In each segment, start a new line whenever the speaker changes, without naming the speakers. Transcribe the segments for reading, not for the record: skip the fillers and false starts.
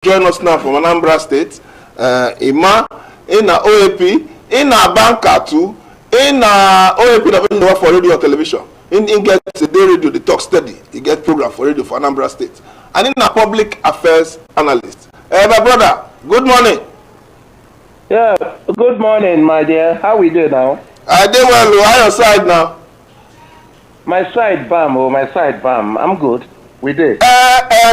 join us now from Anambra State. Ima, in OAP, in Banka too, in OAP that we work for radio or television. In get a day radio, they talk steady. He get program for radio for Anambra State. And in a public affairs analyst. My brother, good morning.
Yeah, good morning, my dear. How we do now?
I did well. How your side now?
My side, bam. Oh, my side, bam. I'm good. We did.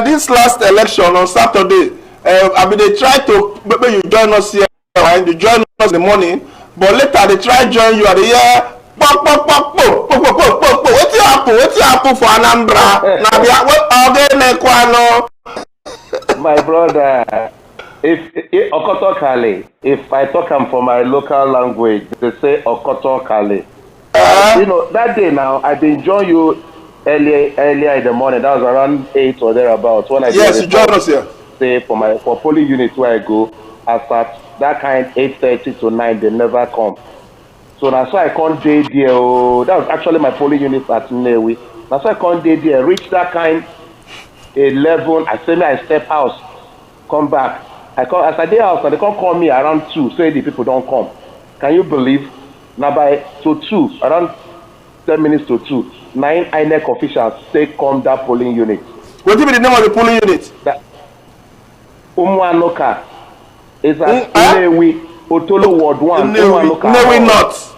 This last election on Saturday, I mean, they try to maybe you join us here and you join us in the morning, but later they try to join you at the year. What happen for Anambra?
My brother, if Okotokale, if I talk for my local language, they say Okotokale. You know, that day now, I did join you earlier in the morning. That was around 8 or thereabouts when I
yes, you joined us here.
Say for polling units where I go, I start that kind 8:30 to 9. They never come. So that's why I can't day there. Oh, that was actually my polling unit at Newi. That's why I can't day there. Reach that kind 11. I say me I step house, come back. I come as I day house, and they can't call me around 2. Say the people don't come. Can you believe? Now by to 2, around 10 minutes to 2, 9 INEC officials say come that polling unit.
What is the name of the polling unit?
That Umuanoka is at Newi, Otolo Ward 1.
Newi North.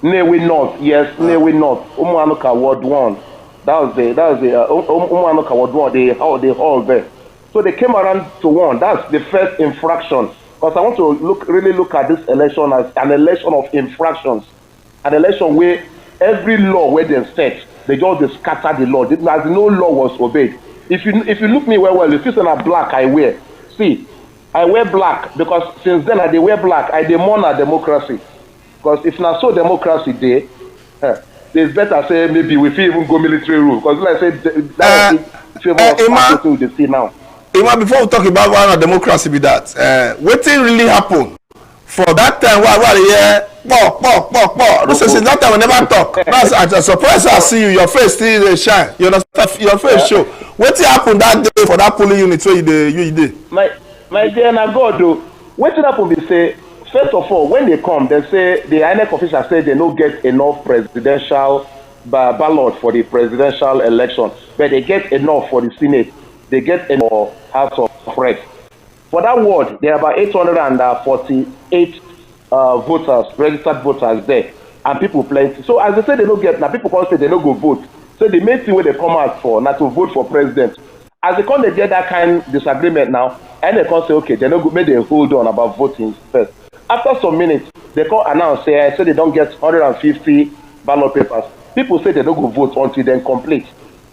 Newi North, yes, Newi North. Umuanoka Ward 1. That was the Umuanoka Ward 1. They all there. So they came around to 1. That's the first infraction. Because I want to really look at this election as an election of infractions, an election where every law where they set, they just scatter the law. As no law was obeyed. If you look me well, if it's a black I wear, see, I wear black because since then I dey wear black. I dey mourn our democracy. Because if not so democracy day, it's better say maybe we feel even go military rule. Because like I said, that is favor of they see now.
Even before we talk about one democracy be that, what thing really happen for that time? Since that time we never talk. I'm surprised I see you. Your face still shine. You understand? Your face show. What happened that day for that polling unit where you did?
My dear, na God though. What happened? They say first of all when they come, they say the INEC officials say they don't get enough presidential ballot for the presidential election, but they get enough for the Senate. They get enough House of Reps. For that ward, there are about 848 voters, registered voters there, and people plenty. So as they say they don't get, now people come say they don't go vote. So the main thing where they come out for, not to vote for president. As they come, they get that kind of disagreement now, and they come say, okay, they don't go, maybe they hold on about voting first. After some minutes, they come announce, say they don't get 150 ballot papers. People say they don't go vote until they complete.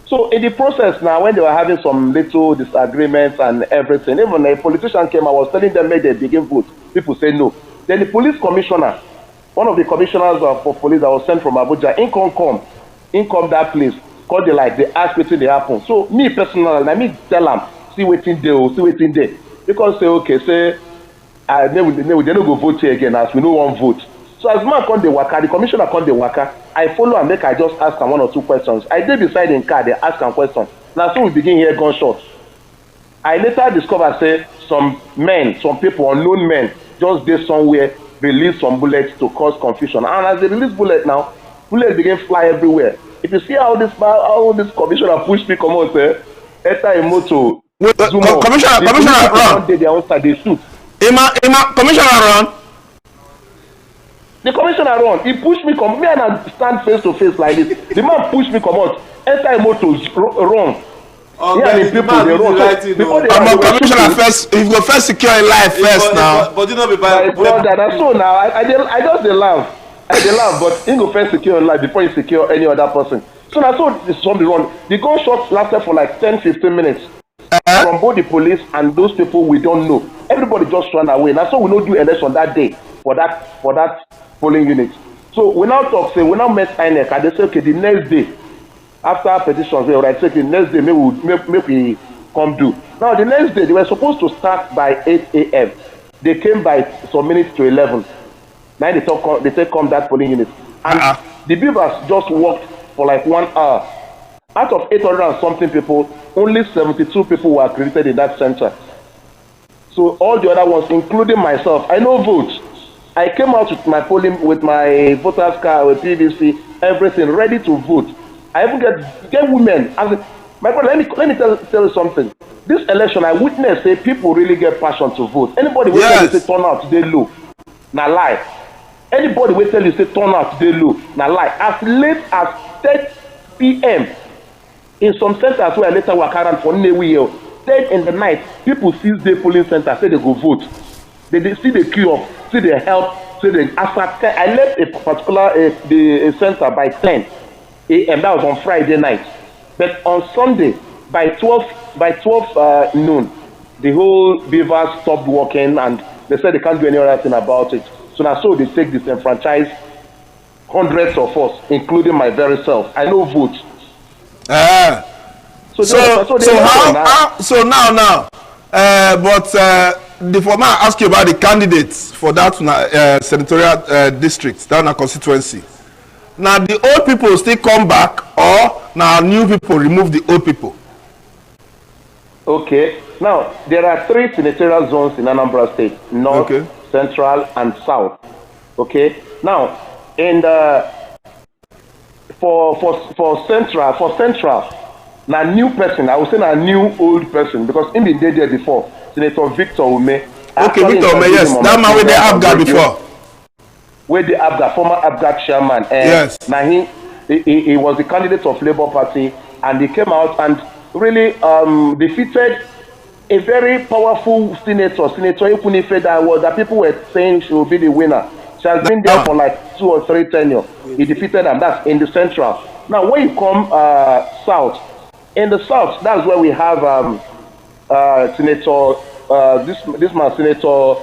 So in the process now, when they were having some little disagreements and everything, even a politician came, I was telling them make they begin vote. People say no. Then the police commissioner, one of the commissioners for police that was sent from Abuja, in come that place, called the like, they ask wetin dey happen. So me personally, I me tell them, see wetin dey. Because say okay, say they no go vote here again as we no wan vote. So as man come dey waka, the commissioner come dey waka, I follow and make I just ask am 1 or 2 questions. I dey beside him car, they ask am questions. Now so we begin hear gunshots. I later discover say some people, unknown men, just dey somewhere, release some bullets to cause confusion. And as they release bullets begin fly everywhere. If you see how this commissioner push me come out, enter a motor.
Commissioner run.
They own side, they shoot.
Commissioner run.
The commissioner run. He pushed me come. Me and I stand face to face like this. The man pushed me come out. Enter a motor, run.
Okay,
people they run. Before they
commissioner first, if you go first secure your life first now.
But you know be by
brother. That's so now. I just dey laugh. But he go first secure your life before you secure any other person. So now so this zombie run. The gunshot lasted for like 10-15 minutes. From both the police and those people we don't know. Everybody just ran away. Now so we no do election that day for that polling unit. So we now talk, say we now met INEC and they say okay the next day after petitions we write say the next day make we come do. Now the next day they were supposed to start by 8 a.m. They came by some minutes to 11. Now they say come that polling unit. And the beavers just walked for like 1 hour. Out of 800 and something people, only 72 people were accredited in that center. So all the other ones, including myself, I no vote. I came out with my polling, with my voter's card, with PVC, everything ready to vote. I even get women. My brother, let me tell you something. This election, I witnessed say people really get passion to vote. Anybody will tell you say turn out today low, na lie. Anybody will tell you say turn out today low, na lie. As late as 10 p.m. in some centers where I later work around for Nnewi here, 10 in the night, people seize the polling center, say they go vote. They see the queue up, see the help, see the after 10. I left a particular the center by 10 a.m. That was on Friday night. But on Sunday, by 12 noon, the whole beavers stopped working and they said they can't do any other thing about it. So now they take disenfranchise hundreds of us, including my very self. I no vote.
Before I ask you about the candidates for that senatorial district, down a constituency. Now the old people still come back, or now new people remove the old people?
Okay. Now there are 3 senatorial zones in Anambra State: North, Central, and South. Okay. Now in the for Central, now new person, I would say a new old person, because in the day there before, Senator Victor Ume.
Okay, Victor Ume, yes, that man with the ABGA before.
With the ABGA, former ABGA chairman.
Yes.
Now he was the candidate of Labour Party, and he came out and really defeated a very powerful Senator Ikunife, that people were saying she will be the winner. She has been there for like 2 or 3 tenure. He defeated them. That's in the Central. Now when you come South, in the South, that's where we have Senator this man, Senator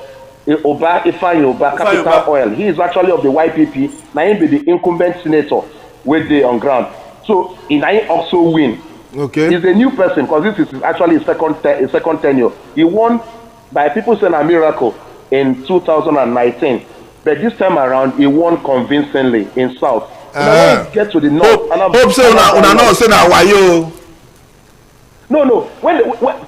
Inyang, Capital Oil. He is actually of the YPP. Now he be the incumbent senator with the on ground. So he also win.
Okay.
He's a new person because this is actually his second tenure. He won by people saying a miracle in 2019, but this time around he won convincingly in South. Now when you get to the North,
hope say una know say na wayo.
No. When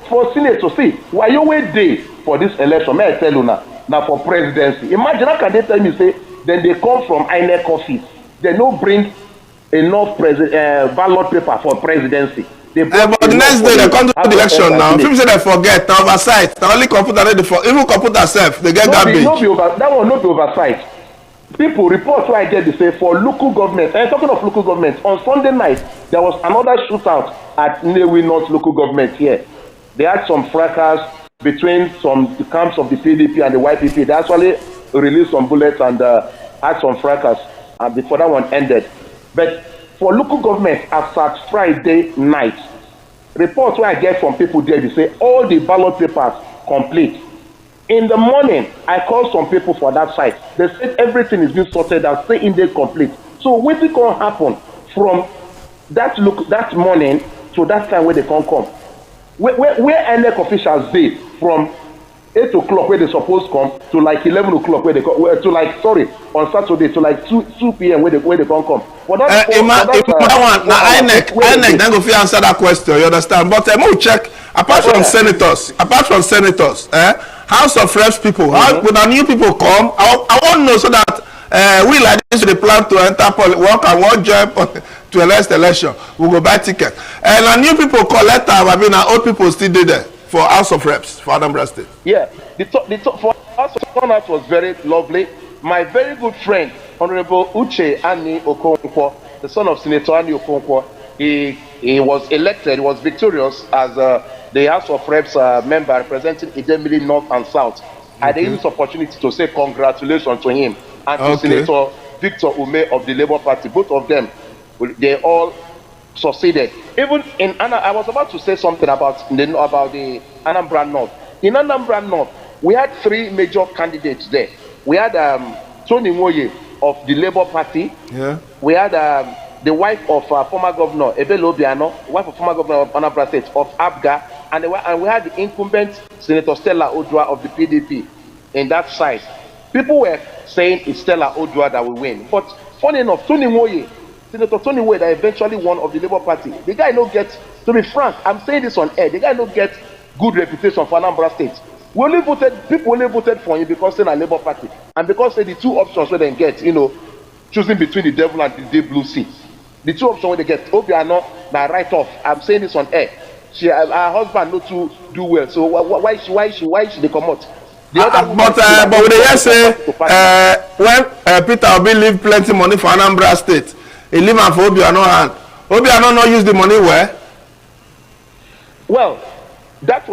for senator, see, why you wait day for this election? May I tell you now for presidency. Imagine how can they tell me say then they come from INEC office, they no bring enough ballot paper for presidency.
But the next day they come to the election now. People say they forget, the oversight. The only computer ready for even computer self, they get garbage.
That one not be oversight. People report where I get to say for local government, and talking of local government, on Sunday night there was another shootout at Nnewi North local government here. They had some fracas between some camps of the PDP and the YPP. They actually released some bullets and had some fracas before that one ended. But for local government, as at Friday night, reports where I get from people there, they say all the ballot papers complete. In the morning, I called some people for that site. They said everything is being sorted out, say in there complete. So what is going to happen from that morning to that time where they can't come? Where NEC officials dey from 8 o'clock where they supposed to come to like 11 o'clock where they come, on Saturday to like 2 p.m. where they can't come. For that,
INEC then go fit answer that question, you understand? But we'll check apart from senators, House of Reps people, when the new people come, I want to know so that we like this they plan to enter work and one job to the next election. We go buy ticket. And the new people collect old people still did there for House of Reps for Anambra State.
Yeah, the for House of Reps was very lovely. My very good friend, Honorable Uche Ani Okonkwo, the son of Senator Ani Okonkwo, he was elected, he was victorious as the House of Reps member representing Idemili North and South. I had this opportunity to say congratulations to him and to Senator Victor Ume of the Labour Party. Both of them, they all succeeded. Even in I was about to say something about the Anambra North. In Anambra North, we had 3 major candidates there. We had Tony Nwoye of the Labour Party.
Yeah.
We had the wife of former governor Ebele Obiano, wife of former governor of Anambra State of ABGA, and we had the incumbent Senator Stella Odua of the PDP in that side. People were saying it's Stella Odua that will win, but funny enough, Tony Nwoye Senator Tony Wade, that eventually won of the Labour Party, the guy no get, to be frank, I'm saying this on air, the guy no get good reputation for Anambra State. People only voted for him because they're a Labour Party, and because the two options where they get, choosing between the devil and the day blue seat. The two options where they get, Obiano, now write off. I'm saying this on air. Her husband not to do well, so why she they come out?
But we dey say when Peter Obi leave plenty money for Anambra State, he leave am for Obiano hand. Obiano no use the money where?
Well, that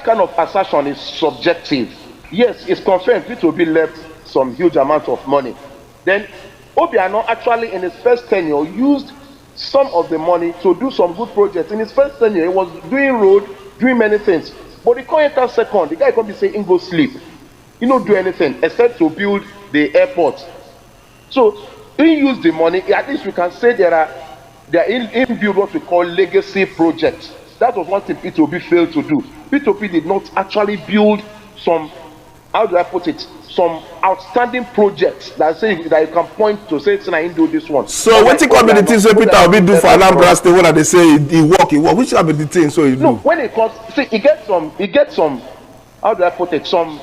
kind of assertion is subjective. Yes, it's confirmed Peter Obi left some huge amount of money. Then Obiano actually in his first tenure used some of the money to do some good projects. In his first tenure, he was doing road, doing many things. But the can't enter second. The guy can't be saying go sleep. He don't do anything except to build the airport. So he used the money. At least we can say there are build what we call legacy projects. That was one thing P2B failed to do. P2B did not actually build some, how do I put it, some outstanding projects that you can point to say I do this one.
So what could be the things that Peter Obi do for Anambra State when they say he work? Which are the things so he do?
No, when it comes, see, he gets some, how do I put it, some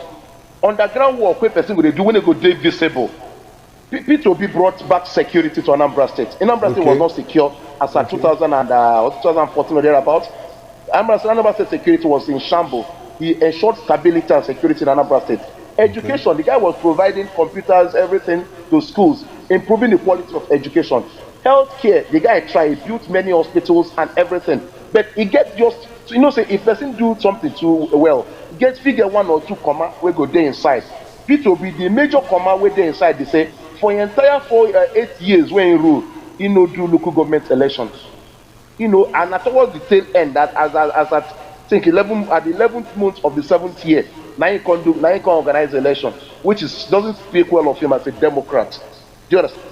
underground work where person will do when they go day visible. P2B brought back security to Anambra State. Anambra State was not secure as at 2014 or thereabouts. Anambra State security was in shambles. He ensured stability and security in Anambra State. Education, the guy was providing computers, everything to schools, improving the quality of education. Healthcare, the guy tried, built many hospitals and everything. But he gets just, say if person do something too well, he gets figure 1 or 2 comma we go there inside. P2B, the major comma we there inside, they say, for the entire 8 years when he rule, he no do local government elections. And towards the tail end, that as at I think at the 11th month of the 7th year, now you can organize election, which doesn't speak well of him as a Democrat. Do you understand?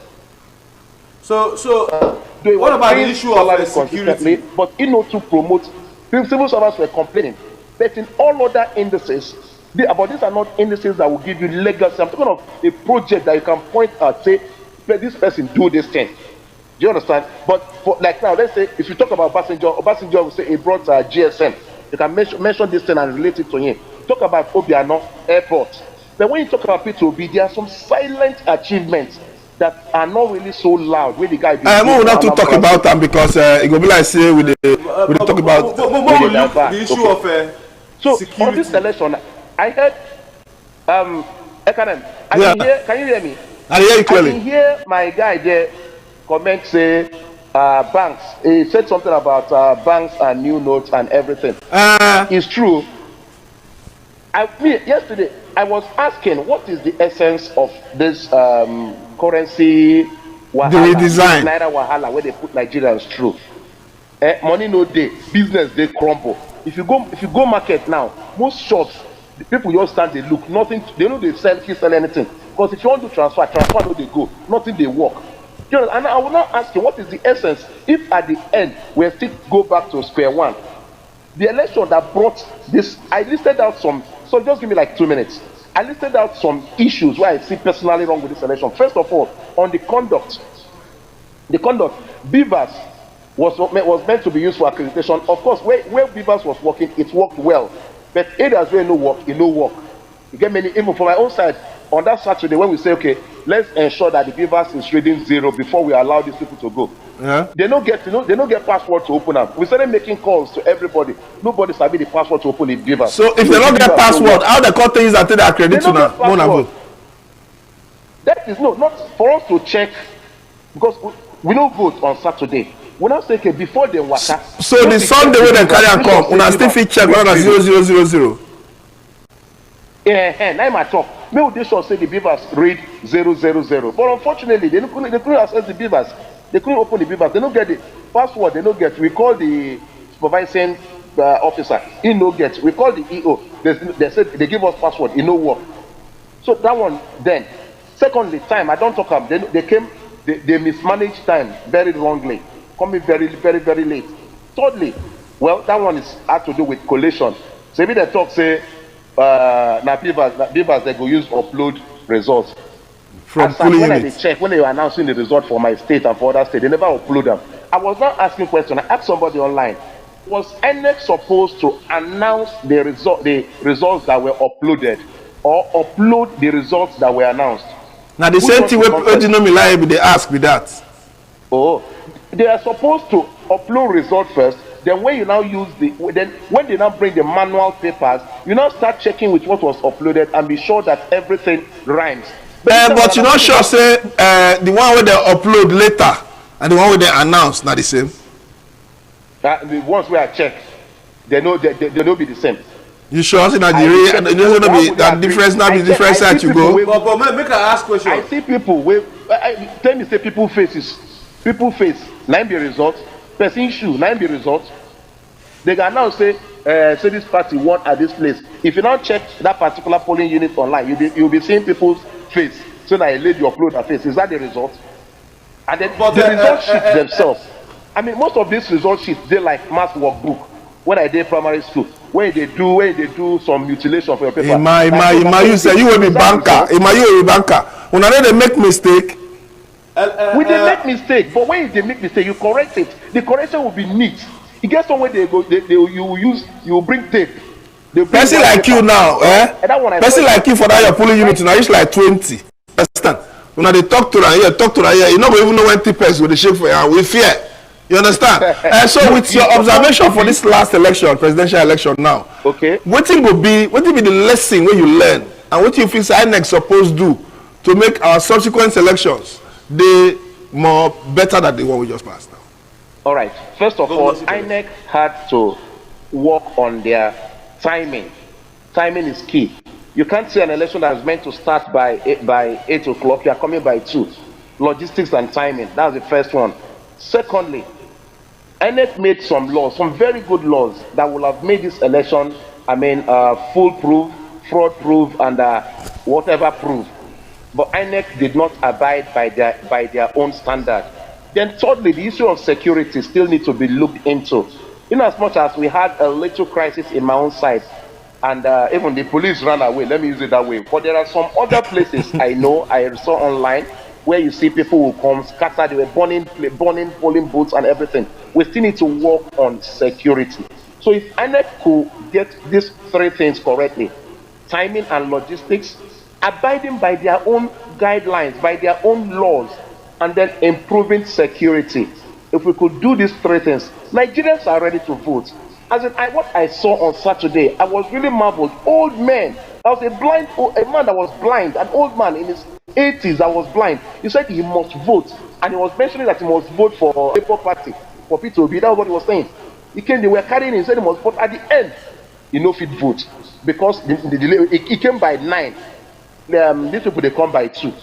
So what about the issue of security?
But to promote, civil servants were complaining, but in all other indices, but these are not indices that will give you legacy. I'm talking of a project that you can point at, say, this person do this thing. Do you understand? But like now, let's say if you talk about Obasanjo will say he brought GSM. You can mention this thing and relate it to him. Talk about Obiano Airport. But when you talk about P2B, there are some silent achievements that are not really so loud. Where the guy
we will not to talk about them because it will be like say we talk about
the issue of
so
security.
On this election, I heard Ekanem. Can you hear me?
I hear you clearly.
I can hear my guy there comment say banks. He said something about banks and new notes and everything. It's true. Yesterday, I was asking what is the essence of this currency wahala,
the redesign,
Naira wahala, where they put Nigerians through. Money no day, business they crumble. If you go market now, most shops, the people just stand, they look, nothing. They know they sell anything. Because if you want to transfer no they go, nothing they work. And I will now ask you, what is the essence if at the end we still go back to square one? The election that brought this, I listed out some, so just give me like 2 minutes. I listed out some issues where I see personally wrong with this election. First of all, on the conduct, Beavers was meant to be used for accreditation. Of course, where Beavers was working, it worked well. But areas where no work, it no work. You get many, even from my own side, on that Saturday when we say, okay, let's ensure that the Beavers is reading 0 before we allow these people to go.
Yeah.
They don't get password to open up. We started making calls to everybody. Nobody sabi the password to open the Beavers.
So if they don't get password, how the content is that they are accredited now?
That is not for us to check because we don't vote on Saturday. We now say okay before they waka.
So the Sunday when they carry and come, una still fit check whether na 0000.
Now my talk. Maybe they should say the Beavers read 000. But unfortunately, they couldn't access the Beavers. They couldn't open the Beavers. They don't get the password. They don't get. We call the supervising officer. He no get. We call the EO. They said they give us password. He no work. So that one then. Secondly, time. I don't talk about. They mismanaged time very wrongly. Coming very, very, very late. Thirdly, well, that one had to do with collation. So maybe they talk say. Beavers they go use upload results.
From polling
when
units.
I check, when they were announcing the result for my state and for other states, they never upload them. I was not asking questions. I asked somebody online, was INEC supposed to announce the results that were uploaded, or upload the results that were announced?
Now the same thing they ask with that.
Oh, they are supposed to upload result first. Then when you now use when they now bring the manual papers, you now start checking with what was uploaded and be sure that everything rhymes.
But you're not sure, say the one where they upload later and the one where they announce not the same.
The ones where I check, they know be the same.
You sure? See that that difference now be different side you go.
But make I ask question.
I see people tell me say people face 9 be results. Person shoe 9 be results. They can now say this party won at this place. If you now check that particular polling unit online, you'll be seeing people's face. So that a lady upload her face. Is that the result? And then the result sheets themselves. I mean, most of these result sheets they like math workbook. When I did primary school, when they do some mutilation for your paper.
You say you will be banker. You will be banker. When they make mistake.
We they make mistake, but when they make mistake, you correct it. The correction will be neat. You get somewhere they go, you will bring tape.
Person like you now, person like you for that your polling unit now is like 20. Understand? When they talk to her here, you not even know when tipers will shake for you with fear. You understand? And so with your observation for this last election, presidential election now,
okay,
what will be the lesson when you learn and what you feel INEC supposed to do to make our subsequent elections they more better than the one we just passed now?
All right. First of all, INEC had to work on their timing. Timing is key. You can't see an election that is meant to start by 8 o'clock. You are coming by 2. Logistics and timing. That's the first one. Secondly, INEC made some laws, some very good laws that will have made this election, foolproof, fraud-proof, and whatever proof. But INEC did not abide by their own standard. Then thirdly, the issue of security still needs to be looked into. In as much as we had a little crisis in my own side, and even the police ran away, let me use it that way. But there are some other places I saw online, where you see people who come scatter, they were burning polling booths and everything. We still need to work on security. So if INEC could get these 3 things correctly, timing and logistics, abiding by their own guidelines, by their own laws, and then improving security. If we could do these 3 things, Nigerians are ready to vote. As in, what I saw on Saturday, I was really marveled. Old men, I was a man that was blind, an old man in his 80s that was blind. He said he must vote, and he was mentioning that he must vote for Labour Party, for P2B. That was what he was saying. They were carrying him, he said he must vote. At the end, he no fit vote because he came by 9. These people they come by 2. Do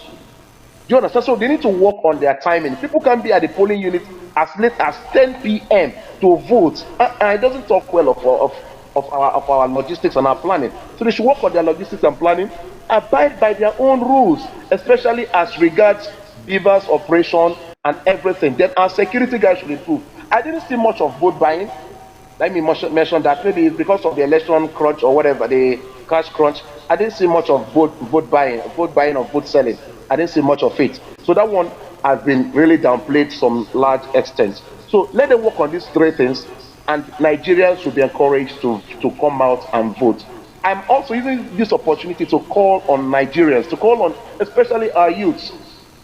you understand? So they need to work on their timing. People can be at the polling unit as late as 10 p.m. to vote. It doesn't talk well of our logistics and our planning. So they should work on their logistics and planning, abide by their own rules, especially as regards beavers operation and everything. Then our security guys should improve. I didn't see much of vote buying. Let me mention that maybe it's because of the election crunch or whatever, the cash crunch. I didn't see much of vote buying or vote selling. I didn't see much of it. So that one has been really downplayed some large extent. So let them work on these 3 things, and Nigerians should be encouraged to come out and vote. I'm also using this opportunity to call on Nigerians, to call on especially our youths,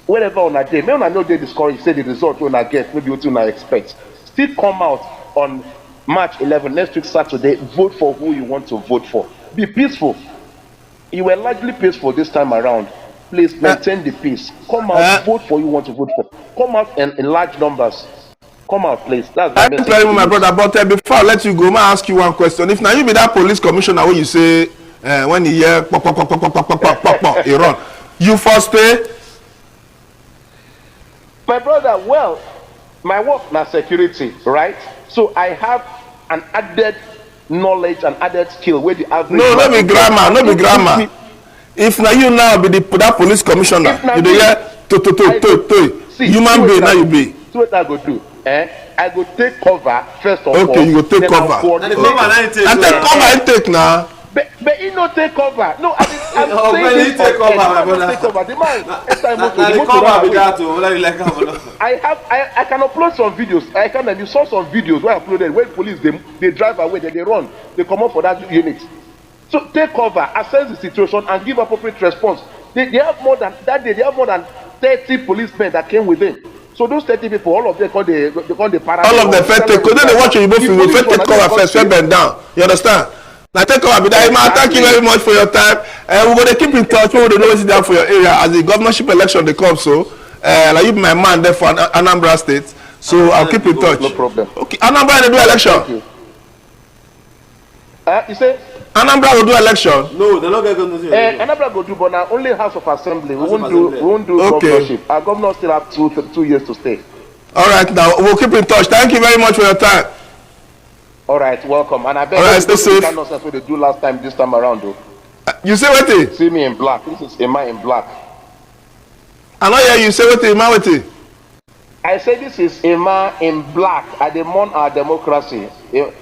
wherever on a day. Maybe I know they discourage, say the result when I get, maybe what I expect. Still come out on March 11, next week Saturday, vote for who you want to vote for. Be peaceful. You were largely peaceful this time around. Please maintain the peace. Come out, vote for who you want to vote for. Come out in large numbers. Come out, please. That's the message.
I'm my brother, but before I let you go, I ask you one question. If now you be that police commissioner when you say when you hear he run, you first stay?
My brother, well, my work na security, right? So I have an added knowledge and added skill where the average.
No, not be grammar. If now you now be that police commissioner, you do hear human being now you be.
So what I go do? I go take cover first of all.
Okay, you go take cover.
And the cover
and take cover and take now.
But he no take cover. No,
you take over, my brother.
Take over. The man, I can upload some videos. You saw some videos where I uploaded when police they drive away, they run, they come up for that unit. So take cover, assess the situation, and give appropriate response. They have more than that day. They have more than 30 policemen that came with them. So those 30 people, all of them call the para.
All of them first take. Then they watch you both. We first take cover first. First bend down. You understand? Now take over. Thank you very much for your time. We're gonna keep in touch. We will know what's down for your area as the governorship election they come. So, like you be my man there for Anambra State. So I'll keep in touch.
No problem.
Okay, Anambra they do election.
Thank you. You say?
Anambra will do election.
No, they're not going to do it.
Anambra will do, but now only House of Assembly. We won't do governorship. Our governor still have 2 years to stay.
All right, now we'll keep in touch. Thank you very much for your time.
All right, welcome. And I bet
stay safe.
That nonsense what they do last time, this time around, though.
You say what?
See me in black. This is Emma in black.
I know you say what? Emma what?
I say this is Emma in black. I demand our democracy.
I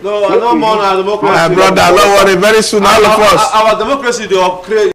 don't want our democracy.
My brother, don't worry. Very soon, all of us.
Our democracy, they upgrade.